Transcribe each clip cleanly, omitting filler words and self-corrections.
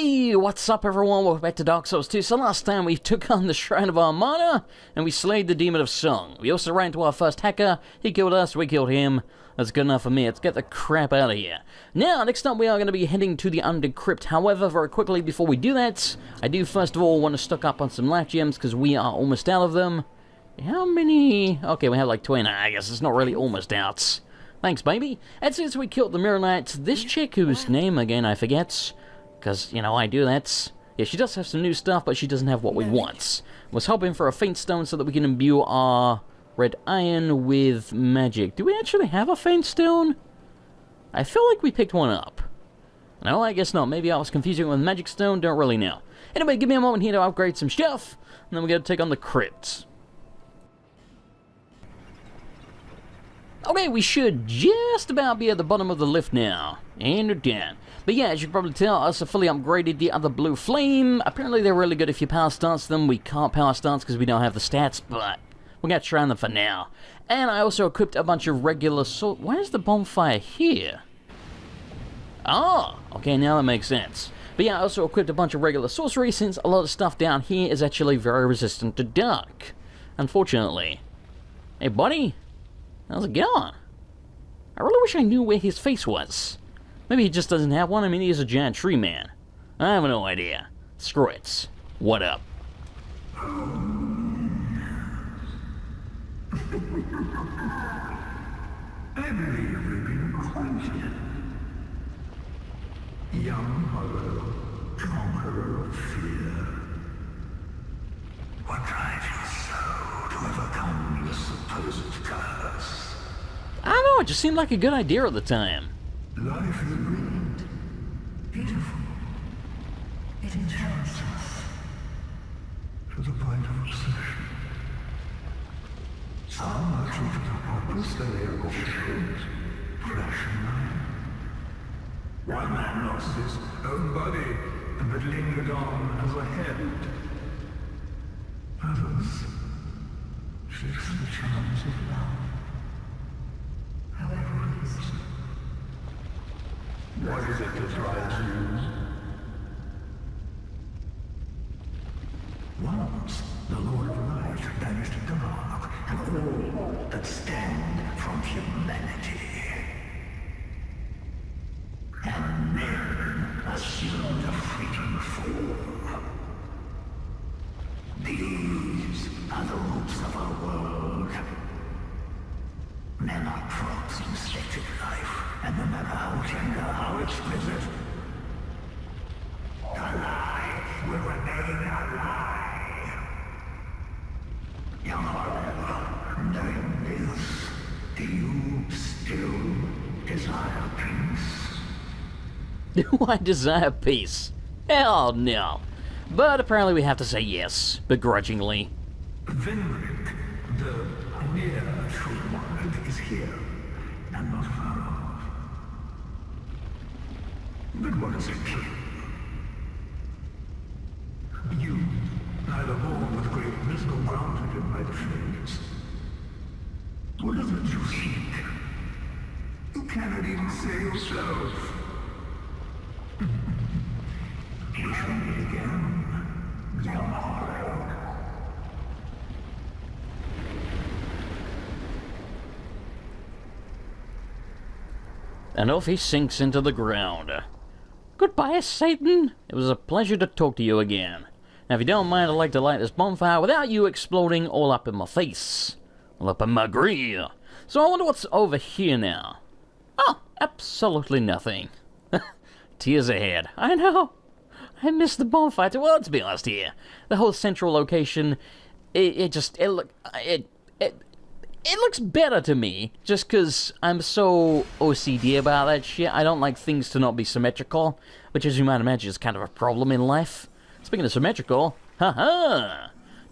Hey, what's up everyone? Welcome back to Dark Souls 2. So last time we took on the Shrine of Armada, and we slayed the Demon of Song. We also ran into our first hacker. He killed us, we killed him. That's good enough for me. Let's get the crap out of here. Now, next up we are going to be heading to the Undead Crypt. However, very quickly before we do that, I do first of all want to stock up on some life gems, because we are almost out of them. How many? Okay, we have like 20. I guess it's not really almost out. Thanks, baby. And since we killed the Mirror Knight, this chick whose name again I forget, because, you know, I do that. Yeah, she does have some new stuff, but she doesn't have what we want. Was hoping for a Faint Stone so that we can imbue our red iron with magic. Do we actually have a Faint Stone? I feel like we picked one up. No, I guess not. Maybe I was confusing it with Magic Stone. Don't really know. Anyway, give me a moment here to upgrade some stuff, and then we're going to take on the Crypt. Okay, we should just about be at the bottom of the lift now. And we're down. But yeah, as you can probably tell, I also fully upgraded the other blue flame. Apparently they're really good if you power stance them. We can't power stance because we don't have the stats, but we're going to try them for now. And I also equipped a bunch of regular Why is the bonfire here? Oh, okay, now that makes sense. But yeah, I also equipped a bunch of regular sorcery since a lot of stuff down here is actually very resistant to dark. Unfortunately. Hey, buddy. How's it going? I really wish I knew where his face was. Maybe he just doesn't have one. I mean, he is a giant tree man. I have no idea. Screw it. What up? I believe we've been acquainted. Young hollow, conqueror of fear. What drives your soul to overcome your supposed curse? I don't know, it just seemed like a good idea at the time. Life is brilliant, beautiful. It enchants us to the point of obsession. Some are true to the purpose that they are fulfilled, fresh and light. One man lost his own body, but lingered on as a head. Others chase the charms of love. However it is. What is it that drives you? Once, the Lord of Light banished dark and all that stand from humanity. And men assumed a freaking form. These are the roots of our world. Men are props in stated life, and no matter how tender, how exquisite, the lie will remain a lie. Young Hollow, knowing this, do you still desire peace? Do I desire peace? Hell no. But apparently we have to say yes, begrudgingly. Vendrick, the near true one, is here, and not far off. But what is a king? You, neither born with great wisdom grounded in my fates. What is it you seek? You cannot even say yourself. We shall meet again, young Hollow. And off he sinks into the ground. Goodbye, Satan. It was a pleasure to talk to you again. Now, if you don't mind, I'd like to light this bonfire without you exploding all up in my face. All up in my grill. So I wonder what's over here now. Oh, absolutely nothing. Tears ahead. I know. I missed the bonfire too. Well, let's be honest here. The whole central location, it looks better to me, just because I'm so OCD about that shit. I don't like things to not be symmetrical, which, as you might imagine, is kind of a problem in life. Speaking of symmetrical, haha!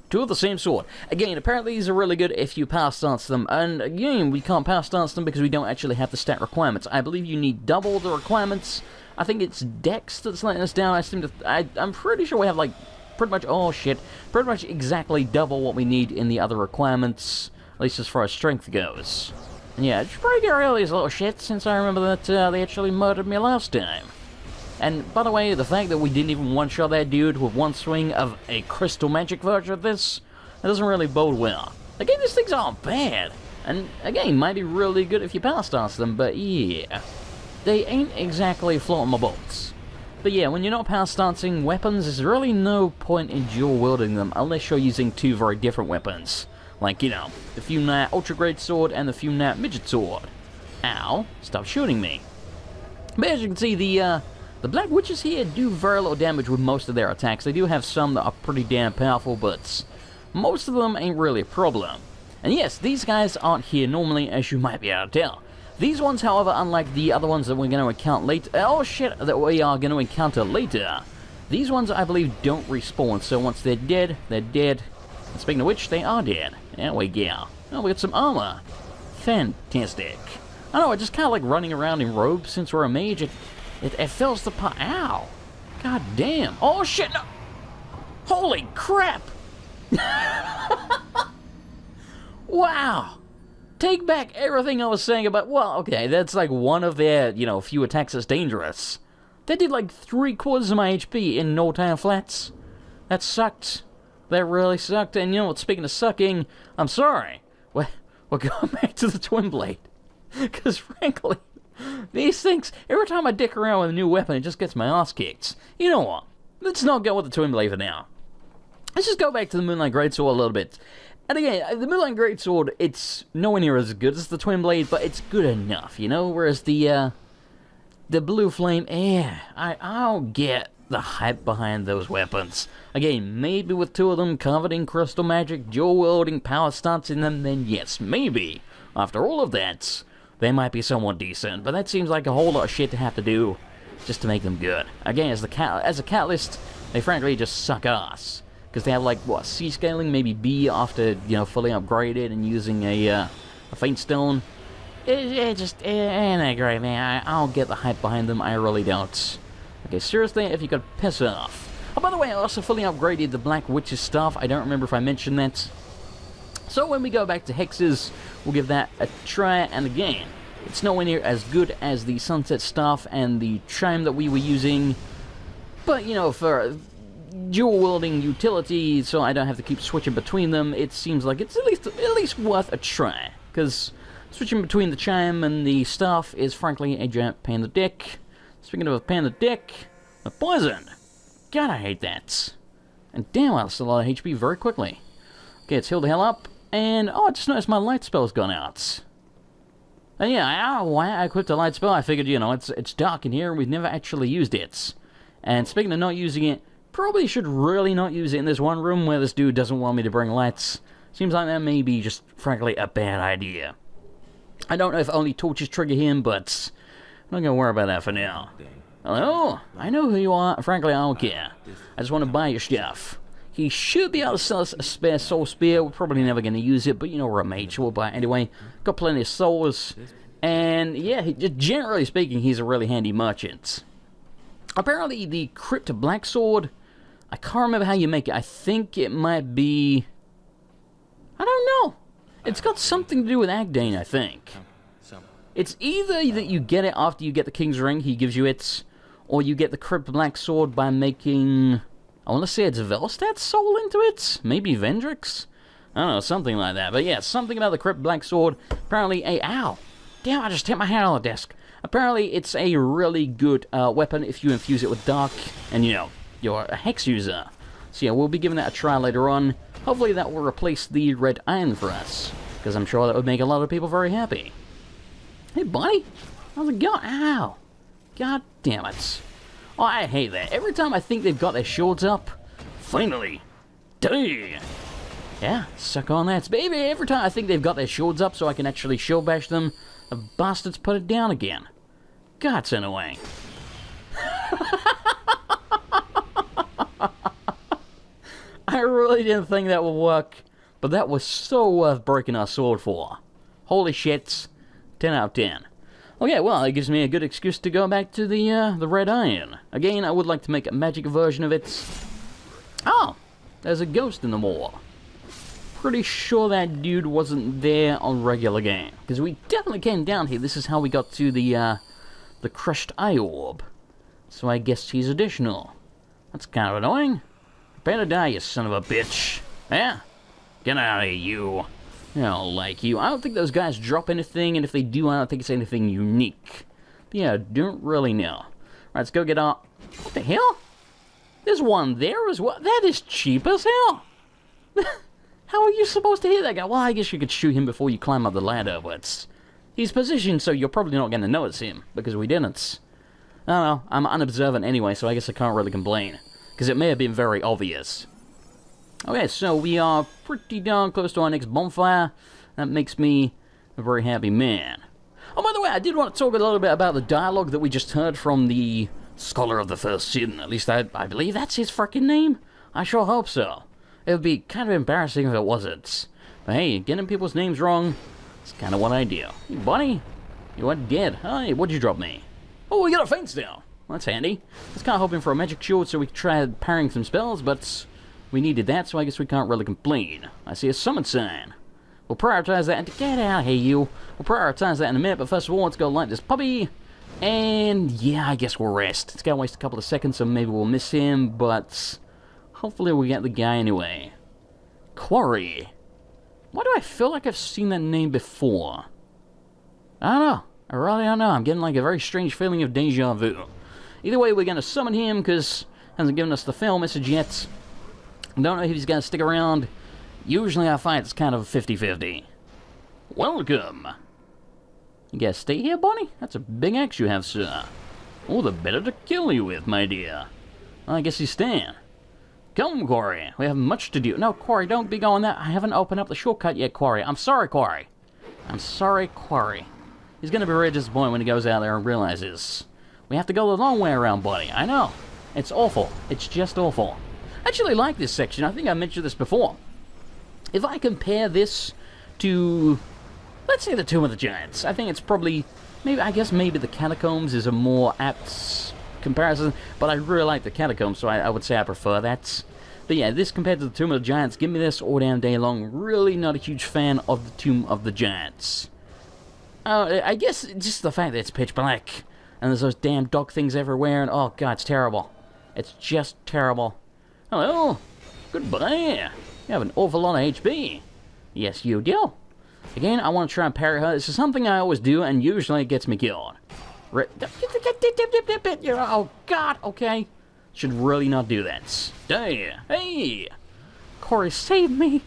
Two of the same sort. Again, apparently these are really good if you power stance them, and again, we can't power stance them because we don't actually have the stat requirements. I believe you need double the requirements. I think it's Dex that's letting us down. I'm pretty sure we have, like, pretty much exactly double what we need in the other requirements. At least as far as strength goes. And yeah, I should probably get rid of these little shits since I remember that they actually murdered me last time. And by the way, the fact that we didn't even one-shot that dude with one swing of a crystal magic version of this, that doesn't really bode well. Again, these things aren't bad. And again, might be really good if you power stance them, but yeah. They ain't exactly floating my boats. But yeah, when you're not power stancing weapons, there's really no point in dual wielding them unless you're using two very different weapons. Like, you know, the Fume Knight Ultra Great Sword and the Fume Knight Midget Sword. Ow, stop shooting me. But as you can see, the Black Witches here do very little damage with most of their attacks. They do have some that are pretty damn powerful, but most of them ain't really a problem. And yes, these guys aren't here normally, as you might be able to tell. These ones, however, unlike the other ones that we're going to encounter later, that we are going to encounter later, these ones, I believe, don't respawn. So once they're dead, they're dead. And speaking of which, they are dead. There we go. Oh, we got some armor. Fantastic. I don't know, I just kind of like running around in robes since we're a mage. It fills the pot. Ow. God damn. Oh, shit. No. Holy crap. Wow. Take back everything I was saying about, well, okay, that's like one of their, you know, few attacks that's dangerous. They did like 3/4 of my HP in no time flats. That sucked. That really sucked. And you know what, speaking of sucking, I'm sorry. We're going back to the Twin Blade. Because frankly, these things, every time I dick around with a new weapon, it just gets my ass kicked. You know what? Let's not go with the Twin Blade for now. Let's just go back to the Moonlight Greatsword a little bit. And again, the Moonlight Greatsword, it's nowhere near as good as the Twin Blade, but it's good enough, you know? Whereas the Blue Flame, I don't get the hype behind those weapons. Again, maybe with two of them covered in crystal magic, dual wielding, power stance in them, then yes, maybe. After all of that, they might be somewhat decent, but that seems like a whole lot of shit to have to do just to make them good. Again, as a catalyst, they frankly just suck ass. Because they have like, what, C scaling, maybe B after, you know, fully upgraded and using a Faint Stone. It ain't that great, man. I don't get the hype behind them, I really don't. Okay, seriously, if you could piss off. Oh, by the way, I also fully upgraded the Black Witch's stuff. I don't remember if I mentioned that. So when we go back to Hexes, we'll give that a try, and again, it's nowhere near as good as the Sunset Staff and the Chime that we were using. But, you know, for dual-wielding utility, so I don't have to keep switching between them, it seems like it's at least worth a try. Because switching between the Chime and the Staff is frankly a giant pain in the dick. Speaking of a pain in the dick, a poison. God, I hate that. And damn, I lost a lot of HP very quickly. Okay, let's heal the hell up. And, oh, I just noticed my light spell's gone out. And yeah, I don't know why I equipped a light spell. I figured, you know, it's dark in here and we've never actually used it. And speaking of not using it, probably should really not use it in this one room where this dude doesn't want me to bring lights. Seems like that may be just, frankly, a bad idea. I don't know if only torches trigger him, but I'm not going to worry about that for now. Hello? I know who you are. Frankly, I don't care. I just want to buy your stuff. He should be able to sell us a spare soul spear. We're probably never going to use it, but you know we're a mage, so we'll buy it anyway. Got plenty of souls. And yeah, just generally speaking, he's a really handy merchant. Apparently, the Crypt Black Sword, I can't remember how you make it. I think it might be, I don't know. It's got something to do with Agdane, I think. It's either that you get it after you get the King's Ring, he gives you it, or you get the Crypt Black Sword by making, I want to say it's Velstadt's soul into it? Maybe Vendrick's? I don't know, something like that. But yeah, something about the Crypt Black Sword. Apparently ow! Damn, I just hit my hand on the desk. Apparently it's a really good weapon if you infuse it with Dark, and you know, you're a Hex user. So yeah, we'll be giving that a try later on. Hopefully that will replace the Red Iron for us, because I'm sure that would make a lot of people very happy. Hey, buddy! How's it going? Ow! God damn it. Oh, I hate that. Every time I think they've got their shields up, finally! Damn! Yeah, suck on that, baby! Every time I think they've got their shields up so I can actually shield bash them, the bastards put it down again. God, it's annoying. I really didn't think that would work, but that was so worth breaking our sword for. Holy shit, 10 out of 10. Okay, well, it gives me a good excuse to go back to the Red Iron. Again, I would like to make a magic version of it. Oh, there's a ghost in the wall. Pretty sure that dude wasn't there on regular game, because we definitely came down here. This is how we got to the Crushed Eye Orb. So I guess he's additional. That's kind of annoying. Prepare to die, you son of a bitch. Yeah? Get out of here, you. I don't like you. I don't think those guys drop anything, and if they do, I don't think it's anything unique. But yeah, I don't really know. Alright, let's go get our... What the hell? There's one there as well. That is cheap as hell. How are you supposed to hit that guy? Well, I guess you could shoot him before you climb up the ladder, but... He's positioned, so you're probably not going to notice him, because we didn't. I don't know, I'm unobservant anyway, so I guess I can't really complain. Because it may have been very obvious. Okay, so we are pretty darn close to our next bonfire. That makes me a very happy man. Oh, by the way, I did want to talk a little bit about the dialogue that we just heard from the Scholar of the First Sin. At least I believe that's his frickin' name. I sure hope so. It would be kind of embarrassing if it wasn't. But hey, getting people's names wrong, it's kind of what I do. Hey, buddy, you are dead. Hey, what'd you drop me? Oh, we got a feint now. Well, that's handy. I was kind of hoping for a magic shield so we could try parrying some spells, but we needed that, so I guess we can't really complain. I see a summon sign. We'll prioritize that. And get out of here, you. We'll prioritize that in a minute, but first of all, let's go light this puppy. And yeah, I guess we'll rest. It's gonna waste a couple of seconds, so maybe we'll miss him, but hopefully we'll get the guy anyway. Quarry. Why do I feel like I've seen that name before? I don't know. I really don't know. I'm getting like a very strange feeling of deja vu. Either way, we're gonna summon him because he hasn't given us the fail message yet. Don't know if he's gonna stick around. Usually I find it's kind of 50-50. Welcome. You gotta stay here, Bonnie? That's a big axe you have, sir. Oh, the better to kill you with, my dear. Well, I guess he's staying. Come, Quarry. We have much to do. No, Quarry, don't be going that. I haven't opened up the shortcut yet, Quarry. I'm sorry, Quarry. I'm sorry, Quarry. He's gonna be very disappointed when he goes out there and realizes we have to go the long way around, buddy. I know. It's awful. It's just awful. I actually like this section. I think I mentioned this before. If I compare this to, let's say, the Tomb of the Giants, I think it's probably, maybe the Catacombs is a more apt comparison, but I really like the Catacombs, so I would say I prefer that. But yeah, this compared to the Tomb of the Giants, give me this all damn day long. Really not a huge fan of the Tomb of the Giants. I guess just the fact that it's pitch black, and there's those damn dog things everywhere, and oh god, it's terrible. It's just terrible. Hello. Goodbye. You have an awful lot of HP. Yes, you do. Again, I want to try and parry her. This is something I always do, and usually it gets me killed. Oh, God, okay. Should really not do that. Hey! Corey, save me.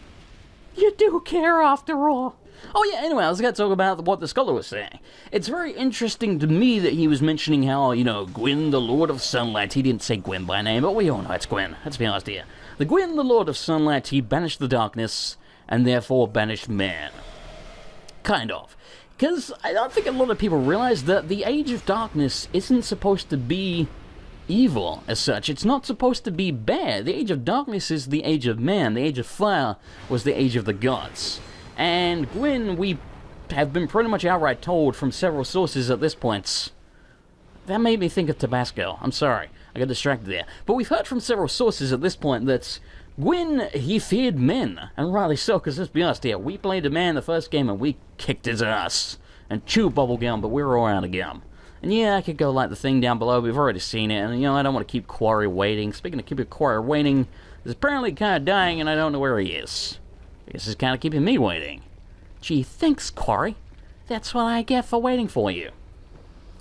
You do care after all. Oh yeah, anyway, I was going to talk about what the scholar was saying. It's very interesting to me that he was mentioning how, you know, Gwyn, the Lord of Sunlight, he didn't say Gwyn by name, but we all know it's Gwyn. Let's be honest here. The Gwyn, the Lord of Sunlight, he banished the darkness, and therefore banished man. Kind of. Because I don't think a lot of people realize that the Age of Darkness isn't supposed to be evil as such. It's not supposed to be bad. The Age of Darkness is the Age of Man. The Age of Fire was the Age of the Gods. And Gwyn, we have been pretty much outright told from several sources at this point. That made me think of Tabasco. I'm sorry. I got distracted there. But we've heard from several sources at this point that Gwyn, he feared men. And rightly so, because let's be honest here, we played a man the first game and we kicked his ass. And chewed bubblegum, but we were all out of gum. And yeah, I could go like the thing down below, we've already seen it. And you know, I don't want to keep Quarry waiting. Speaking of keeping Quarry waiting, he's apparently kind of dying and I don't know where he is. I guess he's kind of keeping me waiting. Gee, thanks, Quarry. That's what I get for waiting for you.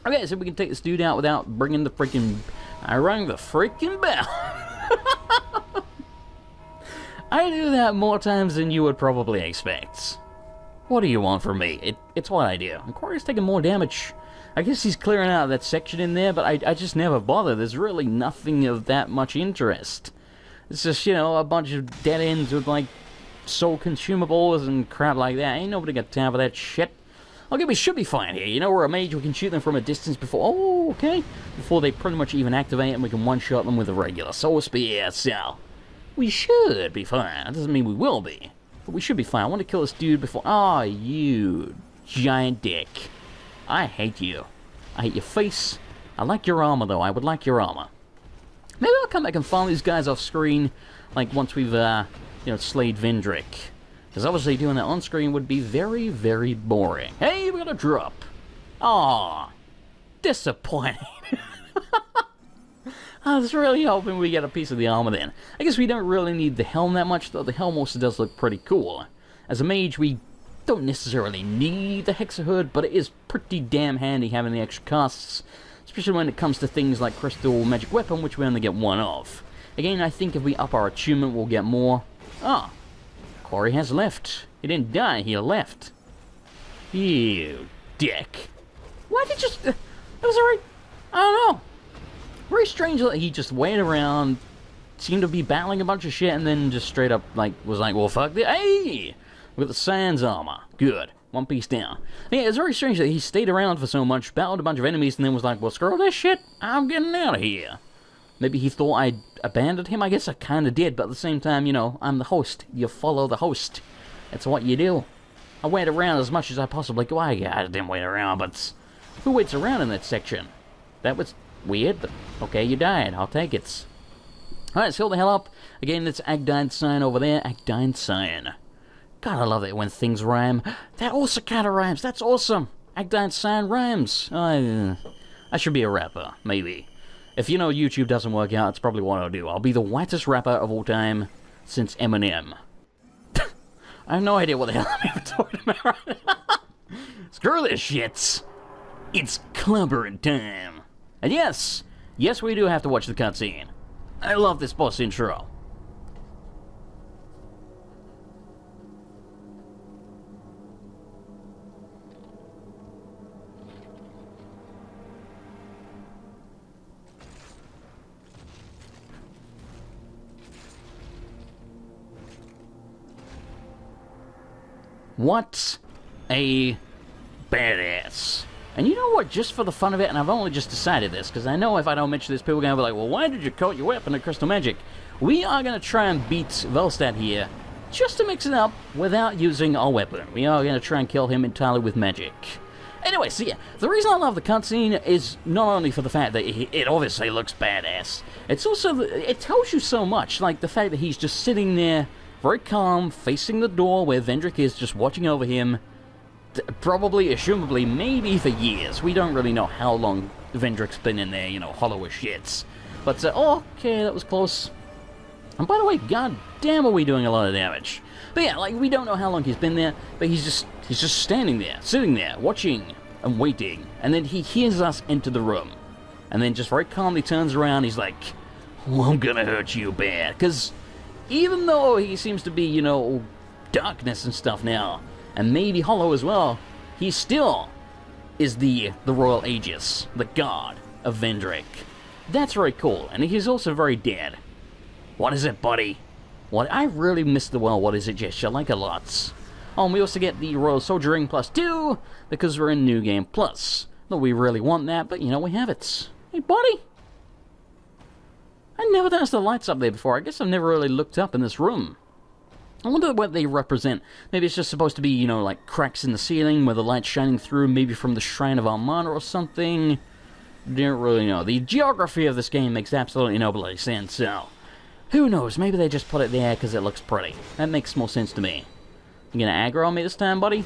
Okay, so we can take this dude out without bringing the freaking... I rang the freaking bell. I do that more times than you would probably expect. What do you want from me? It's what I do. And Quarry's taking more damage. I guess he's clearing out that section in there, but I just never bother. There's really nothing of that much interest. It's just, you know, a bunch of dead ends with, like, soul consumables and crap like that. Ain't nobody got time for that shit. Okay, we should be fine here. You know, we're a mage, we can shoot them from a distance before... Oh, okay. Before they pretty much even activate, and we can one-shot them with a regular soul spear, so... We should be fine. That doesn't mean we will be. But we should be fine. I want to kill this dude before... Oh, you giant dick. I hate you. I hate your face. I like your armor, though. I would like your armor. Maybe I'll come back and follow these guys off screen, like, once we've, slayed Vendrick. Because obviously doing that on screen would be very, very boring. Hey, we got a drop. Aw. Disappointing. I was really hoping we get a piece of the armor then. I guess we don't really need the helm that much, though the helm also does look pretty cool. As a mage, we don't necessarily need the Hexer Hood, but it is pretty damn handy having the extra costs, especially when it comes to things like Crystal Magic Weapon, which we only get one of. Again, I think if we up our achievement, we'll get more. Ah, Corey has left. He didn't die, he left. You dick. Why did you just... It was alright. I don't know. Very strange that he just waited around, seemed to be battling a bunch of shit, and then just straight up, like, was like, well, fuck this. Hey! With the Sans armor. Good. One piece down. Yeah, it's very strange that he stayed around for so much, battled a bunch of enemies, and then was like, well, screw this shit. I'm getting out of here. Maybe he thought I'd abandoned him. I guess I kind of did, but at the same time, you know, I'm the host. You follow the host. That's what you do. I wait around as much as I possibly could. I didn't wait around, but who waits around in that section? That was weird, but okay, you died. I'll take it. Alright, let's fill the hell up. Again, it's Agdine Sign over there. Agdine Sign. God, I love it when things rhyme. That also kind of rhymes. That's awesome. Agdine Sign rhymes. I should be a rapper, maybe. If you know YouTube doesn't work out, it's probably what I'll do. I'll be the whitest rapper of all time since Eminem. I have no idea what the hell I'm even talking about right now. Screw this shit. It's clubbering time. And yes, we do have to watch the cutscene. I love this boss intro. What a badass. And you know what, just for the fun of it, and I've only just decided this, because I know if I don't mention this, people are going to be like, well, why did you coat your weapon in crystal magic? We are going to try and beat Velstadt here, just to mix it up without using our weapon. We are going to try and kill him entirely with magic. Anyway, so yeah, the reason I love the cutscene is not only for the fact that it obviously looks badass, it's also, it tells you so much, like the fact that he's just sitting there, very calm, facing the door where Vendrick is just watching over him, probably, assumably, maybe for years. We don't really know how long Vendrick's been in there, you know, hollow as shits. But, oh, okay, that was close. And by the way, god damn are we doing a lot of damage. But yeah, like, we don't know how long he's been there, but he's just standing there, sitting there, watching and waiting. And then he hears us enter the room. And then just very calmly turns around, he's like, well, I'm gonna hurt you bad. Because even though he seems to be, you know, darkness and stuff now, and maybe hollow as well, he still is the Royal Aegis, the god of Vendrick. That's very cool, and he's also very dead. What is it, buddy? What? I really missed the what is it gesture, like a lot. Oh, and we also get the Royal Soldiering +2, because we're in New Game Plus. Not we really want that, but you know, we have it. Hey, buddy! I never noticed the lights up there before. I guess I've never really looked up in this room. I wonder what they represent. Maybe it's just supposed to be, you know, like cracks in the ceiling where the light's shining through, maybe from the Shrine of Armana or something. Don't really know. The geography of this game makes absolutely no bloody sense, so who knows? Maybe they just put it there because it looks pretty. That makes more sense to me. You gonna aggro on me this time, buddy?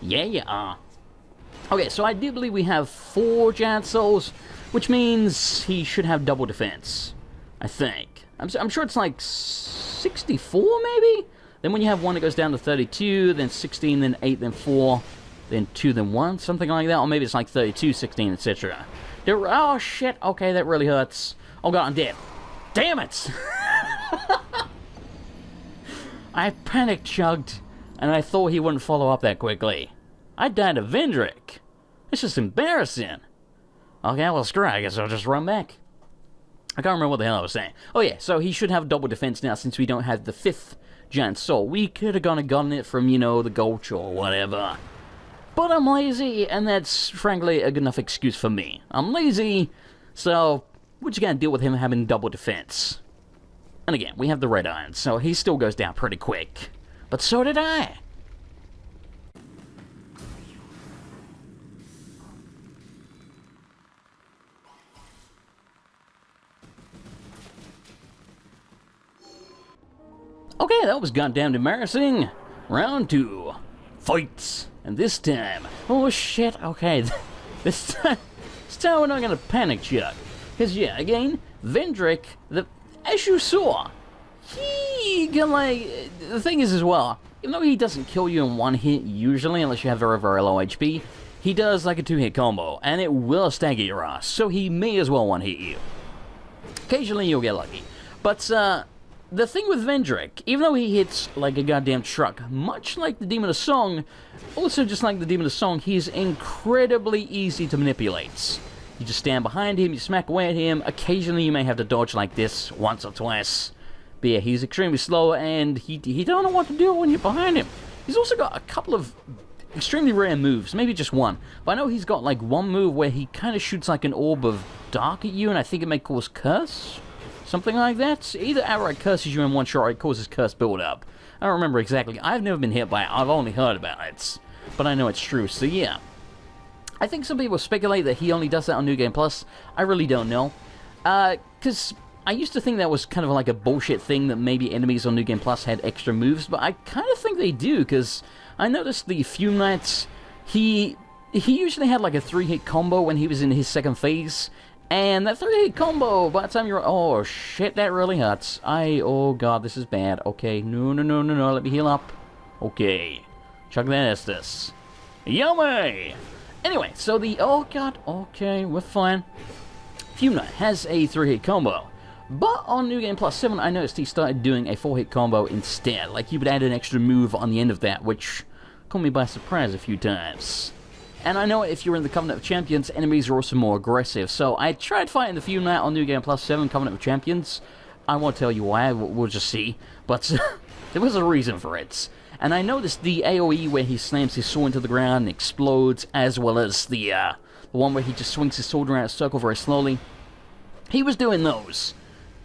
Yeah, you are. Okay, so I do believe we have 4 giant souls, which means he should have double defense. I think. I'm sure it's like 64, maybe? Then when you have 1, it goes down to 32, then 16, then 8, then 4, then 2, then 1, something like that. Or maybe it's like 32, 16, etc. Oh, shit. Okay, that really hurts. Oh, God, I'm dead. Damn it! I panic-chugged, and I thought he wouldn't follow up that quickly. I died of Vendrick. It's just embarrassing. Okay, well, screw it. I guess I'll just run back. I can't remember what the hell I was saying. Oh yeah, so he should have double defense now since we don't have the 5th giant soul. We could have gone and gotten it from, you know, the Gulch or whatever. But I'm lazy, and that's, frankly, a good enough excuse for me. I'm lazy, so we're just gonna deal with him having double defense. And again, we have the red iron, so he still goes down pretty quick. But so did I. Okay, that was goddamn embarrassing. Round 2. Fights. And this time... Oh, shit. Okay. This time we're not gonna panic chuck. Because, yeah, again, Vendrick, as you saw, he can, like, the thing is as well, even though he doesn't kill you in one hit usually, unless you have very, very low HP, he does like a 2-hit combo, and it will stagger your ass, so he may as well one-hit you. Occasionally you'll get lucky. But, the thing with Vendrick, even though he hits like a goddamn truck, much like the Demon of Song, also just like the Demon of Song, he's incredibly easy to manipulate. You just stand behind him, you smack away at him, occasionally you may have to dodge like this once or twice. But yeah, he's extremely slow, and he don't know what to do when you're behind him. He's also got a couple of extremely rare moves, maybe just one. But I know he's got like one move where he kind of shoots like an orb of dark at you, and I think it may cause curse? Something like that. Either outright curses you in one shot or it causes curse build-up. I don't remember exactly. I've never been hit by it. I've only heard about it. But I know it's true, so yeah. I think some people speculate that he only does that on New Game Plus. I really don't know. Because I used to think that was kind of like a bullshit thing that maybe enemies on New Game Plus had extra moves, but I kind of think they do, because I noticed the Fume Knights, he usually had like a 3-hit combo when he was in his second phase. And that 3-hit combo, by the time you're... Oh, shit, that really hurts. Oh, God, this is bad. Okay, no, let me heal up. Okay. Chuck that Estus. Yummy! Anyway, so the... Oh, God, okay, we're fine. Fume Knight has a 3-hit combo. But on New Game Plus 7, I noticed he started doing a 4-hit combo instead. Like, he would add an extra move on the end of that, which caught me by surprise a few times. And I know if you're in the Covenant of Champions, enemies are also more aggressive. So I tried fighting the Fume Knight on New Game Plus 7 Covenant of Champions. I won't tell you why, we'll just see. But there was a reason for it. And I noticed the AoE where he slams his sword into the ground and explodes, as well as the one where he just swings his sword around a circle very slowly. He was doing those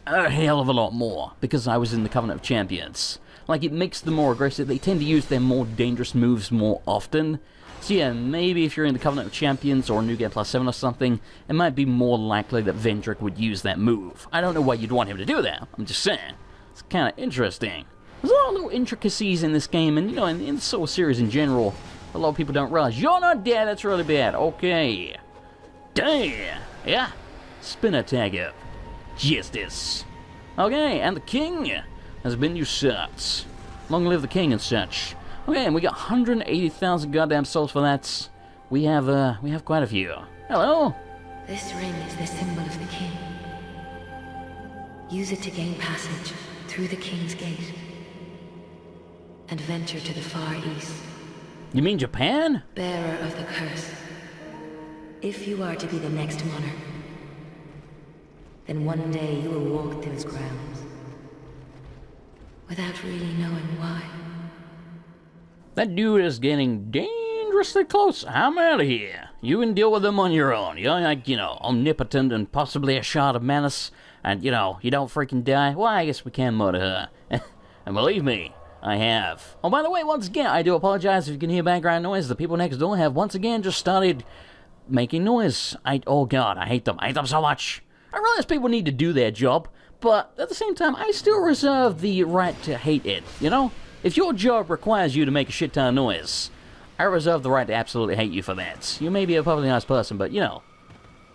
a hell of a lot more, because I was in the Covenant of Champions. Like, it makes them more aggressive. They tend to use their more dangerous moves more often. So yeah, maybe if you're in the Covenant of Champions or New Game Plus 7 or something, it might be more likely that Vendrick would use that move. I don't know why you'd want him to do that, I'm just saying. It's kind of interesting. There's a lot of little intricacies in this game, and you know, in the Soul series in general, a lot of people don't realize. You're not dead, that's really bad. Okay. Damn. Yeah. Spin attack up. Justice. Okay, and the king has been usurped. Long live the king and such. Okay, and we got 180,000 goddamn souls for that. We have quite a few. Hello. This ring is the symbol of the king. Use it to gain passage through the king's gate and venture to the far east. You mean Japan? Bearer of the curse. If you are to be the next monarch, then one day you will walk those grounds without really knowing why. That dude is getting dangerously close. I'm out of here. You can deal with them on your own. You're like, you know, omnipotent and possibly a shard of menace. And, you know, you don't freaking die. Well, I guess we can murder her. And believe me, I have. Oh, by the way, once again, I do apologize if you can hear background noise. The people next door have once again just started making noise. Oh, God, I hate them. I hate them so much. I realize people need to do their job. But at the same time, I still reserve the right to hate it, you know? If your job requires you to make a shit ton of noise, I reserve the right to absolutely hate you for that. You may be a perfectly nice person, but, you know,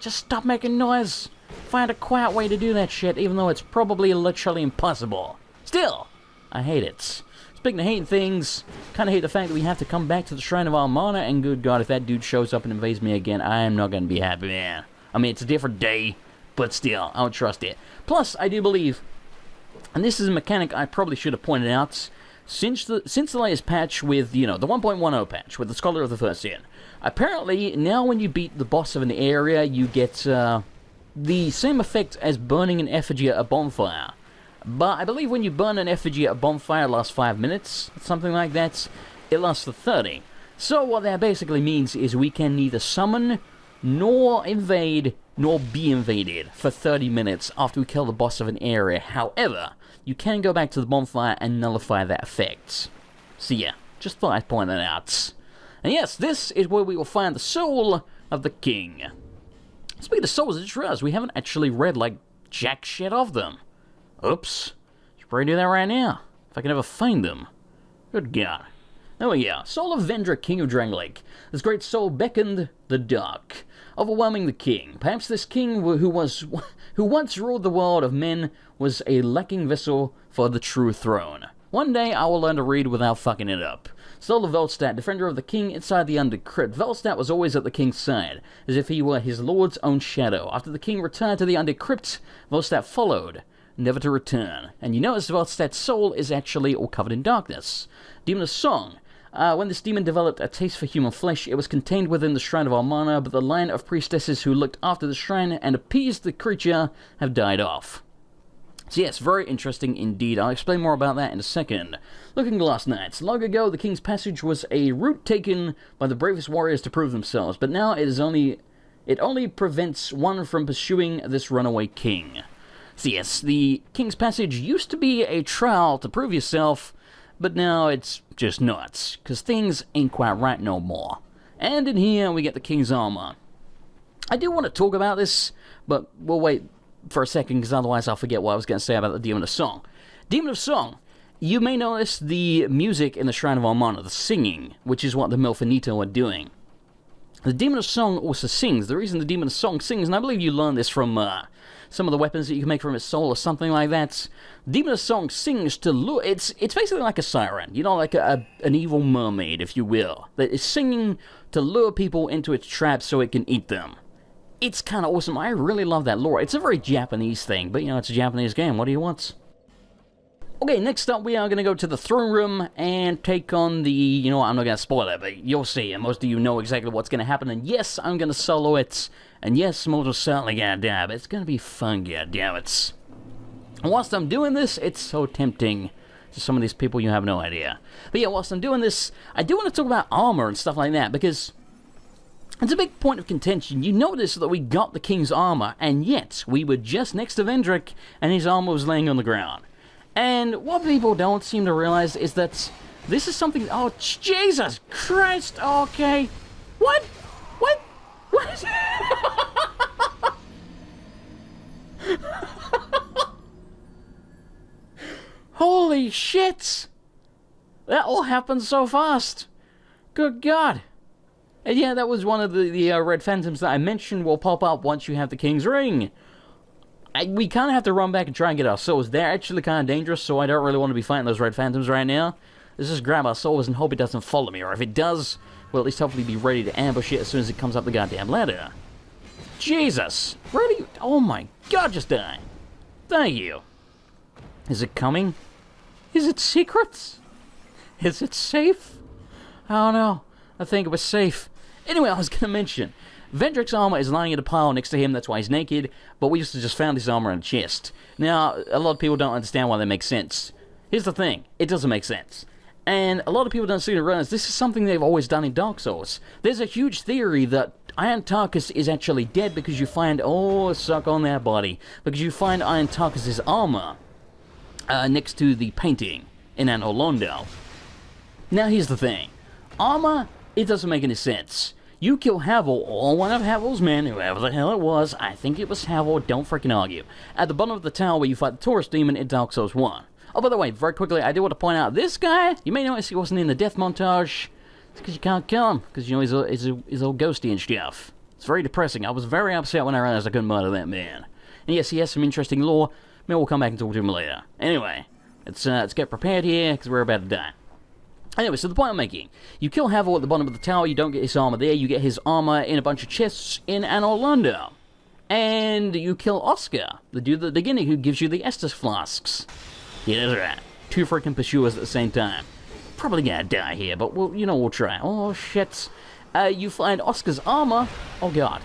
just stop making noise. Find a quiet way to do that shit, even though it's probably literally impossible. Still, I hate it. Speaking of hating things, kind of hate the fact that we have to come back to the Shrine of Almana, and good God, if that dude shows up and invades me again, I am not going to be happy, man. I mean, it's a different day, but still, I don't trust it. Plus, I do believe, and this is a mechanic I probably should have pointed out, since the latest patch with, you know, the 1.10 patch with the Scholar of the First Sin, apparently now when you beat the boss of an area, you get the same effect as burning an effigy at a bonfire. But I believe when you burn an effigy at a bonfire, it lasts 5 minutes, something like that. It lasts for 30. So what that basically means is we can neither summon, nor invade, nor be invaded for 30 minutes after we kill the boss of an area. However, you can go back to the bonfire and nullify that effect. So yeah, just thought I'd point that out. And yes, this is where we will find the soul of the king. Speaking of souls, I just realized we haven't actually read, like, jack shit of them. Oops. Should probably do that right now, if I can ever find them. Good God. There we go. Soul of Vendrick, King of Drangleic. This great soul beckoned the dark. overwhelming the king. Perhaps this king who once ruled the world of men was a lacking vessel for the true throne. One day I will learn to read without fucking it up. Soul of Velstadt, defender of the king inside the Undead Crypt. Velstadt was always at the king's side, as if he were his lord's own shadow. After the king returned to the Undead Crypt, Velstadt followed, never to return. And you notice Velstadt's soul is actually all covered in darkness. Demon of Song. When this demon developed a taste for human flesh, it was contained within the Shrine of Almana, but the line of priestesses who looked after the shrine and appeased the creature have died off. So yes, very interesting indeed. I'll explain more about that in a second. Looking Glass Knights. Long ago, the King's Passage was a route taken by the bravest warriors to prove themselves, but now it only prevents one from pursuing this runaway king. So yes, the King's Passage used to be a trial to prove yourself, but now it's just nuts, because things ain't quite right no more. And in here, we get the King's Armor. I do want to talk about this, but we'll wait for a second, because otherwise I'll forget what I was going to say about the Demon of Song. Demon of Song. You may notice the music in the Shrine of Almana, the singing, which is what the Milfinito are doing. The Demon of Song also sings. The reason the Demon of Song sings, and I believe you learned this from some of the weapons that you can make from its soul or something like that. Demon of Song sings to lure. It's basically like a siren, you know, like an evil mermaid, if you will, that is singing to lure people into its trap so it can eat them. It's kind of awesome. I really love that lore. It's a very Japanese thing, but you know, it's a Japanese game. What do you want? Okay, next up we are going to go to the throne room and take on the, you know what, I'm not going to spoil it, but you'll see, and most of you know exactly what's going to happen, and yes, I'm going to solo it, and yes, most certainly going to die, but it's going to be fun, goddammit. And whilst I'm doing this, it's so tempting to some of these people, you have no idea. But yeah, whilst I'm doing this, I do want to talk about armor and stuff like that, because it's a big point of contention. You notice that we got the king's armor, and yet we were just next to Vendrick, and his armor was laying on the ground. And what people don't seem to realize is that this is something... Oh, Jesus Christ! Okay. What? What? What? Holy shit! That all happened so fast. Good God. And yeah, that was one of the red phantoms that I mentioned will pop up once you have the King's Ring. We kind of have to run back and try and get our souls. They're actually kind of dangerous, so I don't really want to be fighting those red phantoms right now. Let's just grab our souls and hope it doesn't follow me, or if it does, we'll at least hopefully be ready to ambush it as soon as it comes up the goddamn ladder. Jesus! Really? Oh my God, just die. Thank you. Is it coming? Is it secret? Is it safe? I don't know. I think it was safe. Anyway, I was going to mention, Vendrick's armor is lying in a pile next to him, that's why he's naked, but we just found his armor in a chest. Now, a lot of people don't understand why that makes sense. Here's the thing, it doesn't make sense. And a lot of people don't seem to realize this is something they've always done in Dark Souls. There's a huge theory that Iron Tarkus is actually dead because you find, oh, suck on that body, because you find Iron Tarkus' armor next to the painting in Anor Londo. Now, here's the thing. Armor, it doesn't make any sense. You kill Havel, or one of Havel's men, whoever the hell it was, I think it was Havel, don't freaking argue, at the bottom of the tower where you fight the Taurus demon in Dark Souls 1. Oh, by the way, very quickly, I do want to point out, this guy, you may notice he wasn't in the death montage. It's because you can't kill him, because, you know, he's all ghosty and stuff. It's very depressing. I was very upset when I realized I couldn't murder that man. And yes, he has some interesting lore. Maybe we'll come back and talk to him later. Anyway, let's get prepared here, because we're about to die. Anyway, so the point I'm making, you kill Havel at the bottom of the tower, you don't get his armor there, you get his armor in a bunch of chests in Anor Londo. And you kill Oscar, the dude at the beginning who gives you the Estus flasks. Yeah, that's right. 2 freaking pursuers at the same time. Probably gonna die here, but we'll try. Oh, shit. You find Oscar's armor. Oh, God.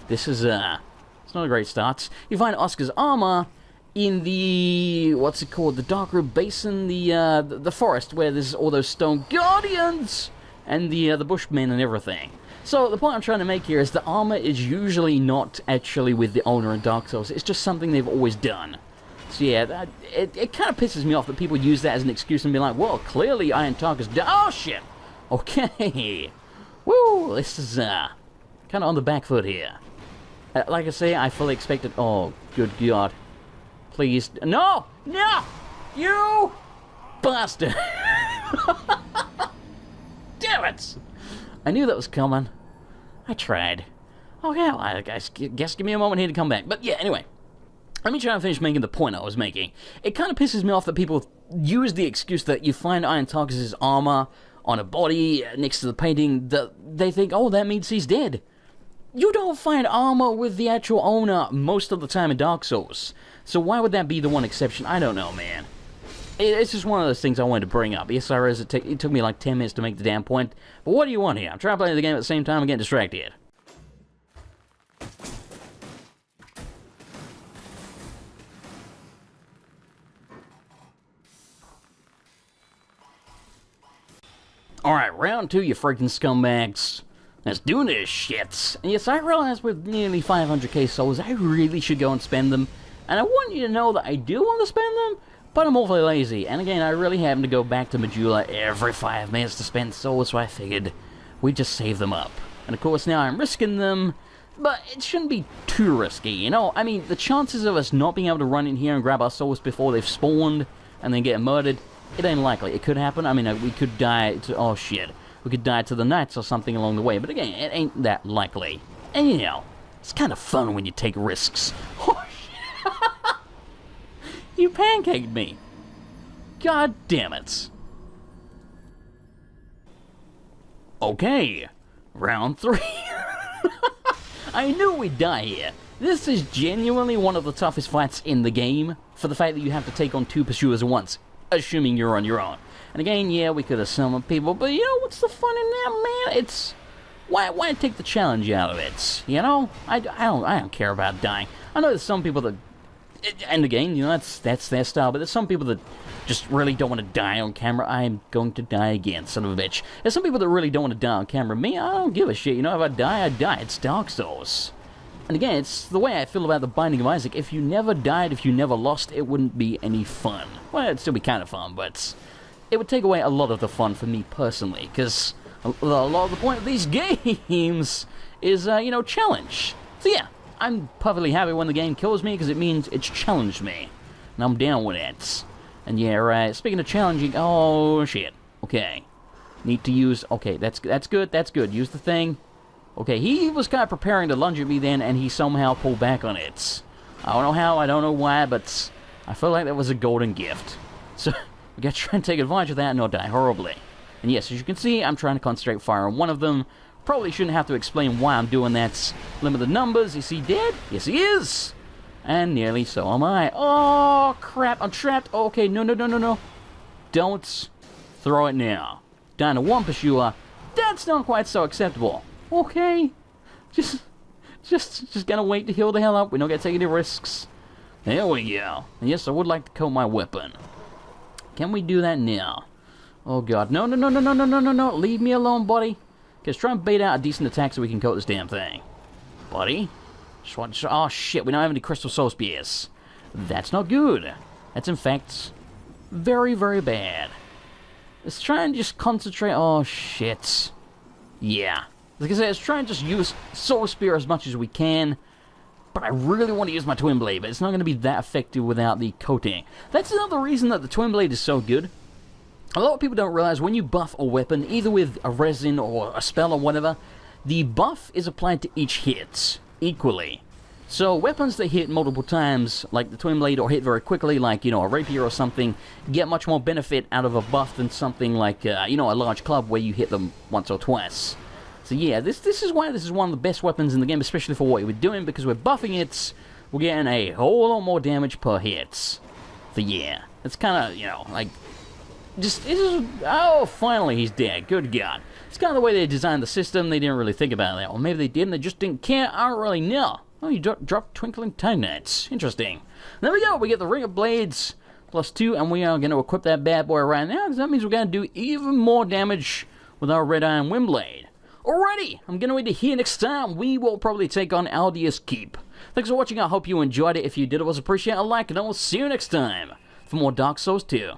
This is, it's not a great start. You find Oscar's armor in the, what's it called, the Darkroot Basin, the forest where there's all those stone guardians and the bushmen and everything. So the point I'm trying to make here is the armor is usually not actually with the owner in Dark Souls. It's just something they've always done. So yeah, it kind of pisses me off that people use that as an excuse and be like, well, clearly Iron Tarkus oh shit! Okay. Woo, this is kind of on the back foot here. Like I say, I fully expected, oh, good God. Please, no! No! You bastard! Damn it! I knew that was coming. I tried. Okay, well, I guess give me a moment here to come back. But yeah, anyway. Let me try and finish making the point I was making. It kind of pisses me off that people use the excuse that you find Iron Tarkus' armor on a body next to the painting, that they think, oh, that means he's dead. You don't find armor with the actual owner most of the time in Dark Souls. So why would that be the one exception? I don't know, man. It's just one of those things I wanted to bring up. Yes, I realize it took me like 10 minutes to make the damn point. But what do you want here? I'm trying to play the game at the same time and getting distracted. Alright, round 2, you freaking scumbags. Let's do this shit. And yes, I realize with nearly 500k souls, I really should go and spend them. And I want you to know that I do want to spend them, but I'm awfully lazy. And again, I really happen to go back to Majula every 5 minutes to spend souls, so I figured we'd just save them up. And of course, now I'm risking them, but it shouldn't be too risky, you know? I mean, the chances of us not being able to run in here and grab our souls before they've spawned and then get murdered, it ain't likely. It could happen. I mean, we could die to... Oh, shit. We could die to the knights or something along the way. But again, it ain't that likely. And, you know, it's kind of fun when you take risks. Oh, shit. You pancaked me. God damn it. Okay. Round 3. I knew we'd die here. This is genuinely one of the toughest fights in the game, for the fact that you have to take on 2 pursuers at once. Assuming you're on your own. And again, yeah, we could have summoned people, but you know, what's the fun in that, man? It's... Why take the challenge out of it? You know? I don't care about dying. I know there's some people that... And again, you know, that's their style, but there's some people that just really don't want to die on camera. I'm going to die again, son of a bitch. There's some people that really don't want to die on camera. Me, I don't give a shit. You know, if I die, I die. It's Dark Souls. And again, it's the way I feel about the Binding of Isaac. If you never died, if you never lost, it wouldn't be any fun. Well, it'd still be kind of fun, but it would take away a lot of the fun for me personally, because a lot of the point of these games is, you know, challenge. So yeah, I'm perfectly happy when the game kills me, because it means it's challenged me, and I'm down with it. And yeah, right, speaking of challenging, oh shit, okay. Need to use, okay, that's good, use the thing. Okay, he was kind of preparing to lunge at me then, and he somehow pulled back on it. I don't know how, I don't know why, but I feel like that was a golden gift. So, we gotta try and take advantage of that and not die horribly. And yes, as you can see, I'm trying to concentrate fire on one of them. Probably shouldn't have to explain why I'm doing that. Limit the numbers, is he dead? Yes, he is! And nearly so am I. Oh, crap, I'm trapped. Okay, no. Don't throw it now. Down to 1 pursuer. That's not quite so acceptable. Okay, just gonna wait to heal the hell up. We're not gonna take any risks. There we go. And yes, I would like to coat my weapon. Can we do that now? Oh god, no. Leave me alone, buddy. Just try and bait out a decent attack so we can coat this damn thing. Buddy? Oh shit, we don't have any crystal soul spears. That's not good. That's in fact very, very bad. Let's try and just concentrate. Oh shit. Yeah. Like I said, let's try and just use Soul Spear as much as we can, but I really want to use my Twin Blade, but it's not going to be that effective without the coating. That's another reason that the Twin Blade is so good. A lot of people don't realize when you buff a weapon, either with a resin or a spell or whatever, the buff is applied to each hit equally. So weapons that hit multiple times, like the Twin Blade, or hit very quickly, like, you know, a rapier or something, get much more benefit out of a buff than something like, you know, a large club where you hit them once or twice. So yeah, this is why this is one of the best weapons in the game, especially for what we're doing, because we're buffing it, we're getting a whole lot more damage per hit. So yeah, it's kind of, you know, like, oh, finally he's dead, good god. It's kind of the way they designed the system, they didn't really think about that, or maybe they did and they just didn't care, I don't really know. Oh, you dropped Twinkling Titanite, interesting. There we go, we get the Ring of Blades, +2, and we are going to equip that bad boy right now, because that means we're going to do even more damage with our Red Iron Windblade. Alrighty, I'm going to wait to hear next time. We will probably take on Aldia's Keep. Thanks for watching, I hope you enjoyed it. If you did, it was appreciated. A like, and I will see you next time for more Dark Souls 2.